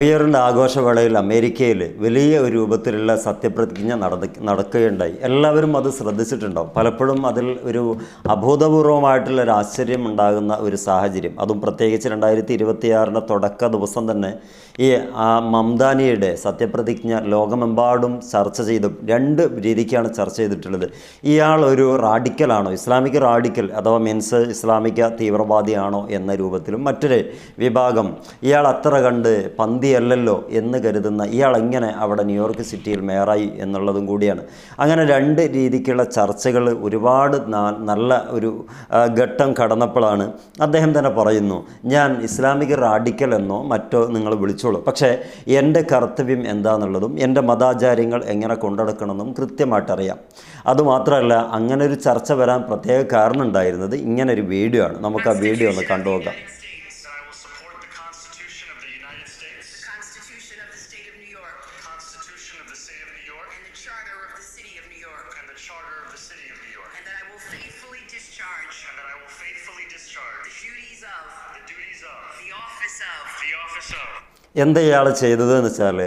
ഇയറിൻ്റെ ആഘോഷവേളയിൽ അമേരിക്കയിൽ വലിയ ഒരു രൂപത്തിലുള്ള സത്യപ്രതിജ്ഞ നടക്കുകയുണ്ടായി. എല്ലാവരും അത് ശ്രദ്ധിച്ചിട്ടുണ്ടാവും. പലപ്പോഴും അതിൽ ഒരു അഭൂതപൂർവമായിട്ടുള്ള ഒരു ആശ്ചര്യം ഉണ്ടാകുന്ന ഒരു സാഹചര്യം, അതും പ്രത്യേകിച്ച് 2026 തുടക്ക ദിവസം തന്നെ ഈ മംദാനിയുടെ സത്യപ്രതിജ്ഞ ലോകമെമ്പാടും ചർച്ച ചെയ്തു. രണ്ട് രീതിക്കാണ് ചർച്ച ചെയ്തിട്ടുള്ളത്. ഇയാൾ ഒരു റാഡിക്കലാണോ, ഇസ്ലാമിക റാഡിക്കൽ അഥവാ മീൻസ് ഇസ്ലാമിക തീവ്രവാദിയാണോ എന്ന രൂപത്തിലും, മറ്റൊരു വിഭാഗം ഇയാൾ അത്ര കണ്ട് പന്തിയല്ലല്ലോ എന്ന് കരുതുന്ന ഇയാൾ എങ്ങനെ അവിടെ ന്യൂയോർക്ക് സിറ്റിയിൽ മേയറായി എന്നുള്ളതും കൂടിയാണ്. അങ്ങനെ രണ്ട് രീതിക്കുള്ള ചർച്ചകൾ ഒരുപാട് നല്ല ഒരു ഘട്ടം കടന്നപ്പോഴാണ് അദ്ദേഹം തന്നെ പറയുന്നു, ഞാൻ ഇസ്ലാമിക റാഡിക്കൽ എന്നോ മറ്റോ നിങ്ങൾ വിളിച്ചോളൂ, പക്ഷേ എൻ്റെ കർത്തവ്യം എന്താണെന്നുള്ളതും എൻ്റെ മതാചാര്യങ്ങൾ എങ്ങനെ കൊണ്ടുനടക്കണമെന്നും കൃത്യമായിട്ടറിയാം. അതുമാത്രമല്ല, അങ്ങനെ ഒരു ചർച്ച വരാൻ പ്രത്യേക കാരണം ഉണ്ടായിരുന്നത് ഇങ്ങനൊരു വീഡിയോ ആണ്. നമുക്ക് ആ വീഡിയോ ഒന്ന് കണ്ടുനോക്കാം. എന്താ ഇയാൾ ചെയ്തതെന്ന് വെച്ചാൽ,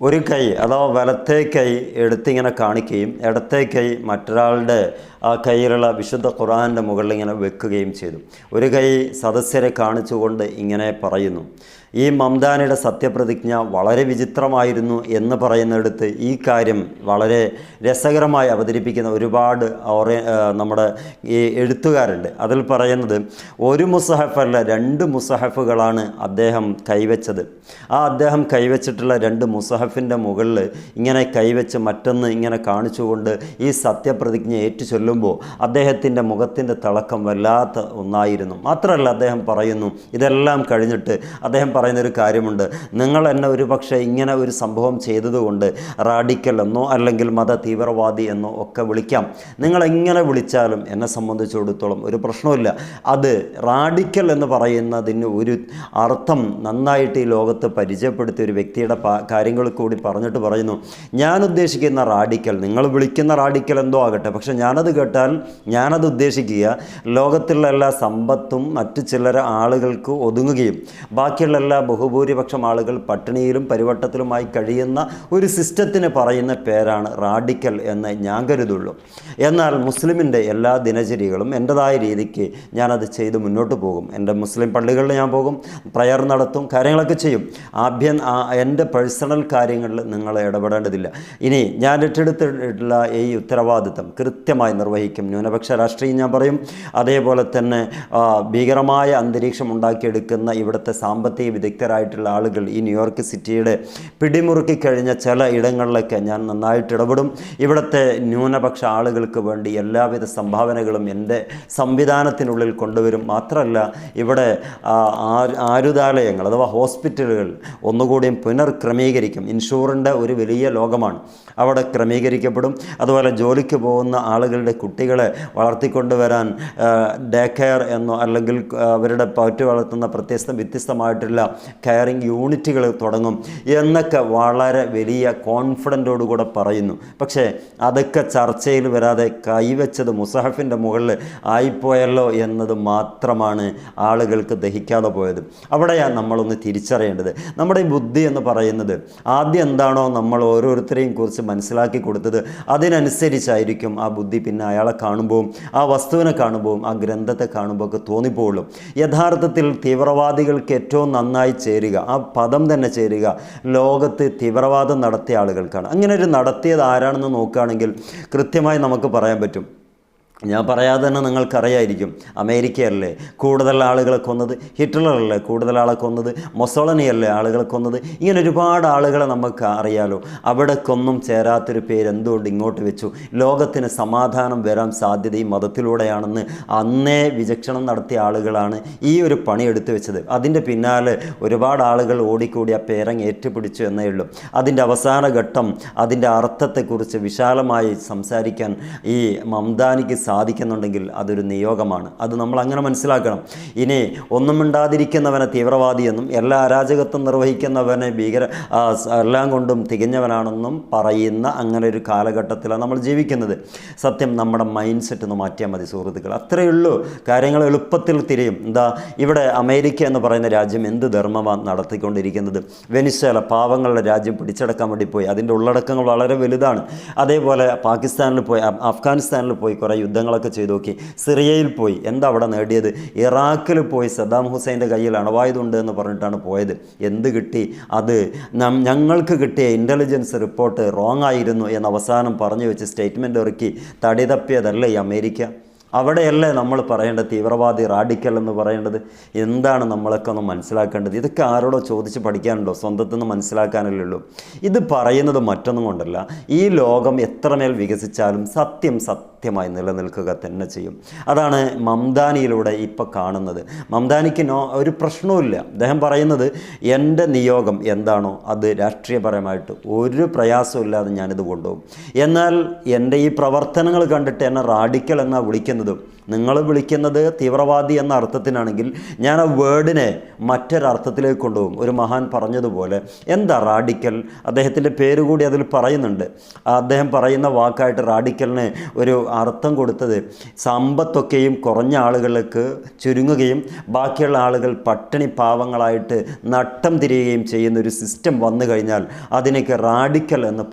ഒരു കൈ അഥവാ വലത്തേ കൈ എടുത്തിങ്ങനെ കാണിക്കുകയും ഇടത്തേ കൈ മറ്റൊരാളുടെ ആ കയ്യിലുള്ള വിശുദ്ധ ഖുർആൻ്റെ മുകളിൽ ഇങ്ങനെ വെക്കുകയും ചെയ്തു. ഒരു കൈ സദസ്യരെ കാണിച്ചുകൊണ്ട് ഇങ്ങനെ പറയുന്നു, ഈ മംദാനിയുടെ സത്യപ്രതിജ്ഞ വളരെ വിചിത്രമായിരുന്നു എന്ന് പറയുന്നിടത്ത് ഈ കാര്യം വളരെ രസകരമായി അവതരിപ്പിക്കുന്ന ഒരുപാട് നമ്മുടെ ഈ എഴുത്തുകാരുണ്ട്. അതിൽ പറയുന്നത്, ഒരു മുസഹഫല്ല 2 മുസഹഫുകളാണ് അദ്ദേഹം കൈവച്ചത്. അദ്ദേഹം കൈവച്ചിട്ടുള്ള 2 മുസഹഫിൻ്റെ മുകളിൽ ഇങ്ങനെ കൈവച്ച് മറ്റൊന്ന് ഇങ്ങനെ കാണിച്ചുകൊണ്ട് ഈ സത്യപ്രതിജ്ഞ ഏറ്റു ചൊല്ലുമ്പോൾ അദ്ദേഹത്തിൻ്റെ മുഖത്തിൻ്റെ തിളക്കം വല്ലാത്ത ഒന്നായിരുന്നു. മാത്രമല്ല, അദ്ദേഹം പറയുന്നു, ഇതെല്ലാം കഴിഞ്ഞിട്ട് അദ്ദേഹം പറയുന്നൊരു കാര്യമുണ്ട്, നിങ്ങൾ എന്നെ ഒരു പക്ഷേ ഇങ്ങനെ ഒരു സംഭവം ചെയ്തതുകൊണ്ട് റാഡിക്കൽ എന്നോ അല്ലെങ്കിൽ മത തീവ്രവാദി എന്നോ ഒക്കെ വിളിക്കാം. നിങ്ങളെങ്ങനെ വിളിച്ചാലും എന്നെ സംബന്ധിച്ചിടത്തോളം ഒരു പ്രശ്നമില്ല. അത് റാഡിക്കൽ എന്ന് പറയുന്നതിന് ഒരു അർത്ഥം നന്നായിട്ട് ഈ ലോകത്ത് പരിചയപ്പെടുത്തിയ ഒരു വ്യക്തിയുടെ കാര്യങ്ങൾ കൂടി പറഞ്ഞിട്ട് പറയുന്നു, ഞാൻ ഉദ്ദേശിക്കുന്ന റാഡിക്കൽ, നിങ്ങൾ വിളിക്കുന്ന റാഡിക്കൽ എന്തോ ആകട്ടെ, പക്ഷെ ഞാനത് കേട്ടാൽ ഞാനത് ഉദ്ദേശിക്കുക ലോകത്തുള്ള എല്ലാ സമ്പത്തും മറ്റു ചിലർ ആളുകൾക്ക് ഒതുങ്ങുകയും ബാക്കിയുള്ള എല്ലാ ബഹുഭൂരിപക്ഷം ആളുകൾ പട്ടിണിയിലും പരിവട്ടത്തിലുമായി കഴിയുന്ന ഒരു സിസ്റ്റത്തിന് പറയുന്ന പേരാണ് റാഡിക്കൽ എന്ന് ഞാൻ കരുതുള്ളൂ. എന്നാൽ മുസ്ലിമിൻ്റെ എല്ലാ ദിനചര്യകളും എൻ്റെതായ രീതിക്ക് ഞാനത് ചെയ്ത് മുന്നോട്ട് പോകും. എൻ്റെ മുസ്ലിം പള്ളികളിൽ ഞാൻ പോകും, പ്രയർ നടത്തും, കാര്യങ്ങളൊക്കെ ചെയ്യും. എൻ്റെ പേഴ്സണൽ കാര്യങ്ങളിൽ നിങ്ങൾ ഇടപെടേണ്ടതില്ല. ഇനി ഞാൻ ഏറ്റെടുത്തിട്ടുള്ള ഈ ഉത്തരവാദിത്തം കൃത്യമായി നിർവഹിക്കും. ന്യൂനപക്ഷ രാഷ്ട്രീയം ഞാൻ പറയും. അതേപോലെ തന്നെ ഭീകരമായ അന്തരീക്ഷം ഉണ്ടാക്കിയെടുക്കുന്ന ഇവിടുത്തെ സാമ്പത്തിക വിദഗ്ധരായിട്ടുള്ള ആളുകൾ ഈ ന്യൂയോർക്ക് സിറ്റിയുടെ പിടിമുറുക്കി കഴിഞ്ഞ ചില ഇടങ്ങളിലൊക്കെ ഞാൻ നന്നായിട്ട് ഇടപെടും. ഇവിടുത്തെ ന്യൂനപക്ഷ ആളുകൾക്ക് വേണ്ടി എല്ലാവിധ സംഭാവനകളും എൻ്റെ സംവിധാനത്തിനുള്ളിൽ കൊണ്ടുവരും. മാത്രമല്ല, ഇവിടെ ആരുതാലയങ്ങൾ അഥവാ ഹോസ്പിറ്റലുകൾ ഒന്നുകൂടിയും പുനർക്രമീകരിക്കും. ഇൻഷൂറിൻ്റെ ഒരു വലിയ ലോകമാണ്, അവിടെ ക്രമീകരിക്കപ്പെടും. അതുപോലെ ജോലിക്ക് പോകുന്ന ആളുകളുടെ കുട്ടികളെ വളർത്തിക്കൊണ്ടുവരാൻ ഡേ കെയർ എന്നോ അല്ലെങ്കിൽ അവരുടെ പറ്റു വളർത്തുന്ന വ്യത്യസ്തമായിട്ടുള്ള കെയറിങ് യൂണിറ്റുകൾ തുടങ്ങും എന്നൊക്കെ വളരെ വലിയ കോൺഫിഡൻറ്റോടുകൂടെ പറയുന്നു. പക്ഷേ അതൊക്കെ ചർച്ചയിൽ വരാതെ കൈവച്ചത് മുസഹഫിൻ്റെ മുകളിൽ ആയിപ്പോയല്ലോ എന്നത് മാത്രമാണ് ആളുകൾക്ക് ദഹിക്കാതെ പോയത്. അവിടെയാണ് നമ്മളൊന്ന് തിരിച്ചറിയേണ്ടത്. നമ്മുടെ ഈ ബുദ്ധി എന്ന് പറയുന്നത് ആദ്യം എന്താണോ നമ്മൾ ഓരോരുത്തരെയും കുറിച്ച് മനസ്സിലാക്കി കൊടുത്തത് അതിനനുസരിച്ചായിരിക്കും ആ ബുദ്ധി പിന്നെ അയാളെ കാണുമ്പോൾ, ആ വസ്തുവിനെ കാണുമ്പോൾ, ആ ഗ്രന്ഥത്തെ കാണുമ്പോൾ ഒക്കെ തോന്നിപ്പോവുള്ളൂ. യഥാർത്ഥത്തിൽ തീവ്രവാദികൾക്ക് ഏറ്റവും നന്നായി ചേരുക, ആ പദം തന്നെ ചേരുക ലോകത്ത് തീവ്രവാദം നടത്തിയ ആളുകൾക്കാണ്. അങ്ങനെ ഒരു നടത്തിയത് ആരാണെന്ന് നോക്കുകയാണെങ്കിൽ കൃത്യമായി നമുക്ക് പറയാൻ പറ്റും. ഞാൻ പറയാതെ തന്നെ നിങ്ങൾക്കറിയായിരിക്കും. അമേരിക്കയല്ലേ കൂടുതൽ ആളുകളെ കൊന്നത്, ഹിറ്റ്ലറല്ലേ കൂടുതൽ ആളെ കൊന്നത്, മൊസോളനിയല്ലേ ആളുകളെ കൊന്നത്, ഇങ്ങനെ ഒരുപാട് ആളുകളെ നമുക്ക് അറിയാലോ. അവിടേക്കൊന്നും ചേരാത്തൊരു പേര് എന്തുകൊണ്ട് ഇങ്ങോട്ട് വെച്ചു? ലോകത്തിന് സമാധാനം വരാൻ സാധ്യത ഈ മതത്തിലൂടെയാണെന്ന് അന്നേ വിചക്ഷണം നടത്തിയ ആളുകളാണ് ഈ ഒരു പണി എടുത്തു വെച്ചത്. അതിൻ്റെ പിന്നാലെ ഒരുപാട് ആളുകൾ ഓടിക്കൂടി ആ പേരങ്ങ് ഏറ്റുപിടിച്ചു എന്നേ ഉള്ളൂ. അതിൻ്റെ അവസാന ഘട്ടം, അതിൻ്റെ അർത്ഥത്തെക്കുറിച്ച് വിശാലമായി സംസാരിക്കാൻ ഈ മംദാനിക്ക് സാധിക്കുന്നുണ്ടെങ്കിൽ അതൊരു നിയോഗമാണ്. അത് നമ്മൾ അങ്ങനെ മനസ്സിലാക്കണം. ഇനി ഒന്നും മിണ്ടാതിരിക്കുന്നവനെ തീവ്രവാദിയെന്നും എല്ലാ അരാജകത്വം നിർവഹിക്കുന്നവനെ എല്ലാം കൊണ്ടും തികഞ്ഞവനാണെന്നും പറയുന്ന അങ്ങനെ ഒരു കാലഘട്ടത്തിലാണ് നമ്മൾ ജീവിക്കുന്നത്. സത്യം നമ്മുടെ മൈൻഡ് സെറ്റ് ഒന്ന് മാറ്റിയാൽ മതി സുഹൃത്തുക്കൾ. അത്രയേ ഉള്ളൂ. കാര്യങ്ങൾ എളുപ്പത്തിൽ തിരിയും. ഇവിടെ അമേരിക്ക എന്ന് പറയുന്ന രാജ്യം എന്ത് ധർമ്മമാണ് നടത്തിക്കൊണ്ടിരിക്കുന്നത്? വെനിസ്വേല പാവങ്ങളുടെ രാജ്യം പിടിച്ചടക്കാൻ വേണ്ടി പോയി. അതിൻ്റെ ഉള്ളടക്കങ്ങൾ വളരെ വലുതാണ്. അതേപോലെ പാകിസ്ഥാനിൽ പോയി, അഫ്ഗാനിസ്ഥാനിൽ പോയി കുറേ യുദ്ധങ്ങളൊക്കെ ചെയ്തു നോക്കി. സിറിയയിൽ പോയി, എന്താ അവിടെ നേടിയത്? ഇറാഖിൽ പോയി സദ്ദാം ഹുസൈൻ്റെ കയ്യിൽ അണവായുധമുണ്ട് എന്ന് പറഞ്ഞിട്ടാണ് പോയത്. എന്ത് കിട്ടി? അത് ഞങ്ങൾക്ക് കിട്ടിയ ഇൻ്റലിജൻസ് റിപ്പോർട്ട് റോങ് ആയിരുന്നു എന്ന് അവസാനം പറഞ്ഞു വെച്ച് സ്റ്റേറ്റ്മെൻറ്റ് ഇറക്കി തടി തപ്പിയതല്ലേ ഈ അമേരിക്ക? അവിടെയല്ലേ നമ്മൾ പറയേണ്ടത് തീവ്രവാദി, റാഡിക്കൽ എന്ന് പറയേണ്ടത്? എന്താണ് നമ്മളൊക്കെ ഒന്ന് മനസ്സിലാക്കേണ്ടത്? ഇതൊക്കെ ആരോടോ ചോദിച്ച് പഠിക്കാനുണ്ടോ? സ്വന്തത്തിൽ നിന്ന് മനസ്സിലാക്കാനല്ലേ ഉള്ളൂ. ഇത് പറയുന്നത് മറ്റൊന്നും കൊണ്ടല്ല, ഈ ലോകം എത്രമേൽ വികസിച്ചാലും സത്യം സത്യമായി നിലനിൽക്കുക തന്നെ ചെയ്യും. അതാണ് മംദാനിയിലൂടെ ഇപ്പോൾ കാണുന്നത്. മംദാനിക്ക് ഒരു പ്രശ്നവുമില്ല. അദ്ദേഹം പറയുന്നത് എൻ്റെ നിയോഗം എന്താണോ അത് രാഷ്ട്രീയപരമായിട്ട് ഒരു പ്രയാസമില്ലാതെ ഞാനിത് കൊണ്ടുപോകും. എന്നാൽ എൻ്റെ ഈ പ്രവർത്തനങ്ങൾ കണ്ടിട്ട് എന്നെ റാഡിക്കൽ എന്നാണ് വിളിക്കുന്നത്. നിങ്ങൾ വിളിക്കുന്നത് തീവ്രവാദി എന്ന അർത്ഥത്തിനാണെങ്കിൽ ഞാൻ ആ വേർഡിനെ മറ്റൊരർത്ഥത്തിലേക്ക് കൊണ്ടുപോകും. ഒരു മഹാൻ പറഞ്ഞതുപോലെ, എന്താ റാഡിക്കൽ? അദ്ദേഹത്തിൻ്റെ പേര് കൂടി അതിൽ പറയുന്നുണ്ട്. അദ്ദേഹം പറയുന്ന വാക്കായിട്ട് റാഡിക്കലിന് ഒരു അർത്ഥം കൊടുത്തത് സമ്പത്തൊക്കെയും കുറഞ്ഞ ആളുകൾക്ക് ചുരുങ്ങുകയും ബാക്കിയുള്ള ആളുകൾ പട്ടിണി പാവങ്ങളായിട്ട് നട്ടം തിരിയുകയും ചെയ്യുന്ന ഒരു സിസ്റ്റം വന്നു കഴിഞ്ഞാൽ അതിനൊക്കെ റാഡിക്കൽ എന്ന്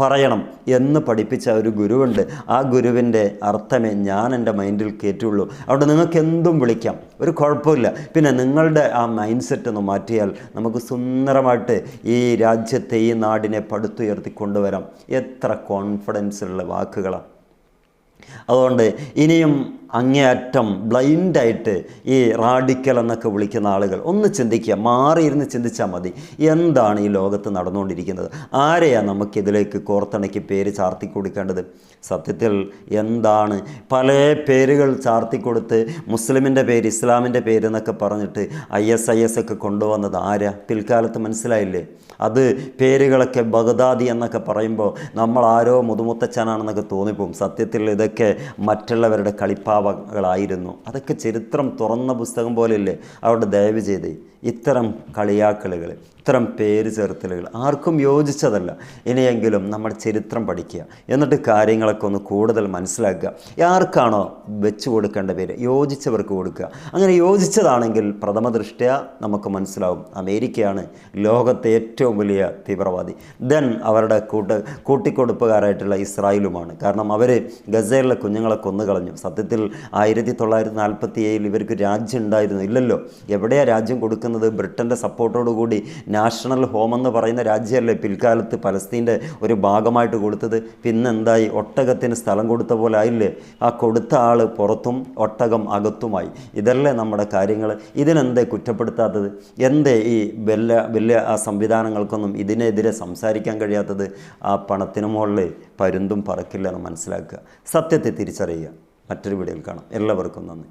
പറയണം എന്ന് പഠിപ്പിച്ച ഒരു ഗുരുവുണ്ട്. ആ ഗുരുവിൻ്റെ അർത്ഥമേ ഞാൻ എൻ്റെ മൈൻഡിൽ കയറ്റുള്ളൂ. അവിടെ നിങ്ങൾക്ക് എന്തും വിളിക്കാം, ഒരു കുഴപ്പമില്ല. പിന്നെ നിങ്ങളുടെ ആ മൈൻഡ് സെറ്റ് ഒന്ന് മാറ്റിയാൽ നമുക്ക് സുന്ദരമായിട്ട് ഈ രാജ്യത്തെ, ഈ നാടിനെ പടുത്തുയർത്തിക്കൊണ്ടുവരാം. എത്ര കോൺഫിഡൻസ് ഉള്ള വാക്കുകളാണ്. അതുകൊണ്ട് ഇനിയും അങ്ങേയറ്റം ബ്ലൈൻഡായിട്ട് ഈ റാഡിക്കൽ എന്നൊക്കെ വിളിക്കുന്ന ആളുകൾ ഒന്ന് ചിന്തിക്കുക, മാറിയിരുന്ന് ചിന്തിച്ചാൽ മതി. എന്താണ് ഈ ലോകത്ത് നടന്നുകൊണ്ടിരിക്കുന്നത്? ആരെയാണ് നമുക്കിതിലേക്ക് കോർത്തിണക്കി പേര് ചാർത്തി കൊടുക്കേണ്ടത്? സത്യത്തിൽ എന്താണ് പല പേരുകൾ ചാർത്തിക്കൊടുത്ത് മുസ്ലിമിൻ്റെ പേര്, ഇസ്ലാമിൻ്റെ പേര് എന്നൊക്കെ പറഞ്ഞിട്ട് IS ഒക്കെ കൊണ്ടുവന്നത് ആരാ? പിൽക്കാലത്ത് മനസ്സിലായില്ലേ? അത് പേരുകളൊക്കെ ബഗ്ദാദി എന്നൊക്കെ പറയുമ്പോൾ നമ്മൾ ആരോ മുതുമുത്തച്ഛനാണെന്നൊക്കെ തോന്നിപ്പോവും. സത്യത്തിൽ ഇതൊക്കെ മറ്റുള്ളവരുടെ കളിപ്പാവകളായിരുന്നു. അതൊക്കെ ചരിത്രം തുറന്ന പുസ്തകം പോലെയല്ലേ? അവിടെ ദയവ് ചെയ്ത് ഇത്തരം കളിയാക്കലുകൾ, ഇത്തരം പേര് ചേർത്തലുകൾ ആർക്കും യോജിച്ചതല്ല. ഇനിയെങ്കിലും നമ്മൾ ചരിത്രം പഠിക്കുക, എന്നിട്ട് കാര്യങ്ങളൊക്കെ ഒന്ന് കൂടുതൽ മനസ്സിലാക്കുക. ആർക്കാണോ വെച്ച് കൊടുക്കേണ്ട പേര് യോജിച്ചവർക്ക് കൊടുക്കുക. അങ്ങനെ യോജിച്ചതാണെങ്കിൽ പ്രഥമ ദൃഷ്ട്യാ നമുക്ക് മനസ്സിലാവും അമേരിക്കയാണ് ലോകത്തെ ഏറ്റവും വലിയ തീവ്രവാദി. ദെൻ അവരുടെ കൂട്ടിക്കൊടുപ്പുകാരായിട്ടുള്ള ഇസ്രായേലുമാണ്. കാരണം അവർ ഗസയിലെ കുഞ്ഞുങ്ങളെ കൊന്നുകളഞ്ഞു. സത്യത്തിൽ 1947 ഇവർക്ക് രാജ്യം ഉണ്ടായിരുന്നു ഇല്ലല്ലോ. എവിടെയാണ് രാജ്യം കൊടുക്കുന്നത്? ബ്രിട്ടൻ്റെ സപ്പോർട്ടോടുകൂടി നാഷണൽ ഹോം എന്ന് പറയുന്ന രാജ്യമല്ലേ പിൽക്കാലത്ത് പലസ്തീൻ്റെ ഒരു ഭാഗമായിട്ട് കൊടുത്തത്. പിന്നെന്തായി? ഒട്ടകത്തിന് സ്ഥലം കൊടുത്ത പോലെ ആയില്ലേ? ആ കൊടുത്ത ആൾ പുറത്തും ഒട്ടകം അകത്തുമായി. ഇതല്ലേ നമ്മുടെ കാര്യങ്ങൾ? ഇതിനെന്തേ കുറ്റപ്പെടുത്താത്തത്? എന്തേ ഈ വലിയ ആ സംവിധാനങ്ങൾക്കൊന്നും ഇതിനെതിരെ സംസാരിക്കാൻ കഴിയാത്തത്? ആ പണത്തിന് മുകളിൽ പരുന്തും പറക്കില്ല എന്ന് മനസ്സിലാക്കുക. സത്യത്തെ തിരിച്ചറിയുക. മറ്റൊരു വീഡിയോയിൽ കാണാം. എല്ലാവർക്കും നന്ദി.